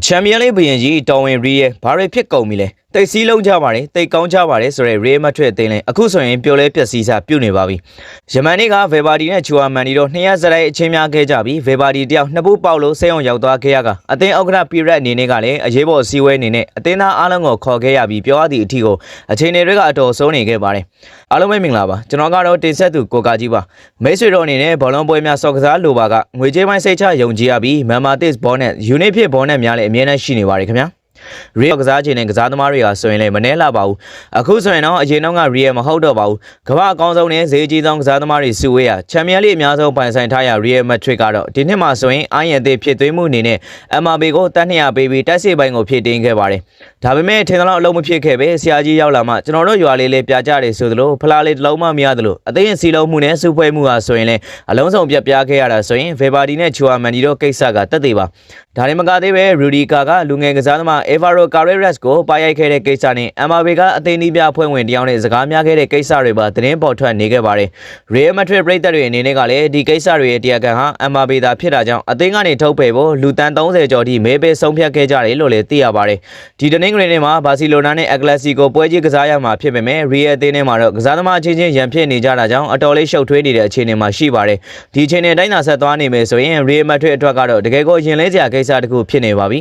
Champion လေးဘရင်ကြီးတော်ဝင်ရီရဲ့ဘာတွေဖြစ်ကုန်ပြီလဲတိတ်စည်းလုံးကြပါတယ်တိတ်ကောင်းကြပါတယ်ဆိုတဲ့ Real Madrid အသင်းလဲအခုဆိုရင်ပျော်လဲပျက်စီးစားပြုတ်နေပါပြီယမန်နေ့က Verdi နဲ့ Chuamani တို့2ရက်စရိုက်အချင်းများခဲ့ကြပြီး Verdi တယောက်နှစ်ပူးပေါက်လို့စိတ်အောင်ရောက်သွားခဲ့ရကအသင်းဥက္ကဋ္ဌ Pirat အနေနဲ့ကလည်းအရေးပေါ်အစည်းအဝေးအနေနဲ့အသင်းသားအားလုံးကိုခေါ်ခဲ့ရပြီးပြောရသည့်အထီကိုအခြေအနေတွေကအတော်ဆုံးနေခဲ့ပါတယ်အားလုံးပဲမင်္ဂလာပါကျွန်တော်ကတော့တင်ဆက်သူကိုကာကြီးပါမိတ်ဆွေတို့အနေနဲ့ဘောလုံးပွဲများစော်ကစားလိုပါကငွေကြေးပိုင်းစိတ်ချယုံကြည်ရပြီး Mamatis ဘောနဲ့ Unit ဖြစ်ဘောနဲ့များလည်းအမြဲတမ်းရှိနေပါတယ်ခင်ဗျာReal ကစားခြင်းနဲ့ကစားသမားတွေကဆိုရင်လည်းမနှဲလာပါဘူးအခုဆိုရင်တော့အရင်တော့က Real မဟုတ်တော့ပါဘူးကမ္ဘာအကောင်းဆုံးနဲ့ဈေးကြီးဆုံးကစားသမားတွေစုဝေးရချန်ပီယံလိအများဆုံးပိုင်ဆိုင်ထားရ Real Madrid ကတော့ဒီနှစ်မှာဆိုရင်အာရန်သေးဖြစ်သွင်းမှုအနေနဲ့ MRB ကိုတက်200ပေးပြီးတိုက်စစ်ပိုင်းကိုဖြည့်တင်းခဲ့ပါတယ်ဒါပေမဲ့ထင်သလောက်အလုံးမဖြစ်ခဲ့ပဲဆရာကြီးရောက်လာမှကျွန်တော်တို့ရွာလေးလေးပြကြတယ်ဆိုသလိုဖလားလေးတစ်လုံးမှမရသလိုအသိရင်စီလုံးမှုနဲ့စုဖွဲ့မှုဟာဆိုရင်လည်းအလုံးစုံပြတ်ပြားခဲ့ရတာဆိုရင် Verdi နဲ့ Chuamani တို့ကိစ္စကတက်သေးပါဒါနဲ့မကသေးပဲ Rudiger ကလူငယ်ကစားသမား Alvaro Carreras ကိုပါရိုက်ခဲ့တဲ့ကိစ္စနဲ့ MRB ကအသင်းဒီပြအဖွဲ့ဝင်တယောက်နဲ့စကားများခဲ့တဲ့ကိစ္စတွေပါသတင်းပေါ်ထွက်နေခဲ့ပါတယ်။ Real Madrid ပရိသတ်တွေအနေနဲ့ကလည်းဒီကိစ္စတွေရဲ့တရားခံဟာ MRB သာဖြစ်တာကြောင့်အသင်းကနေထုတ်ပယ်ဖို့လူတန်း30ကျော်ထိမဲပေးဆုံးဖြတ်ခဲ့ကြတယ်လို့လည်းသိရပါတယ်။ဒီတနင်္ဂနွေနေ့မှာဘာစီလိုနာနဲ့ Atletico ပွဲကြီးကစားရမှာဖြစ်ပေမဲ့ Real အသင်းထဲမှာတော့ကစားသမားချင်းချင်းရန်ဖြစ်နေကြတာကြောင့်အတော်လေးရှုပ်ထွေးနေတဲ့အခြေအနေမှာရှိပါတယ်။ဒီအခြေအနေတိုင်းသာဆက်သွားနေမယ်ဆိုရင် Real Madrid အတွက်ကတော့တကယ်ကိုရင်လဲစရာကိစ္စတစ်ခုဖြစ်နေပါပြီ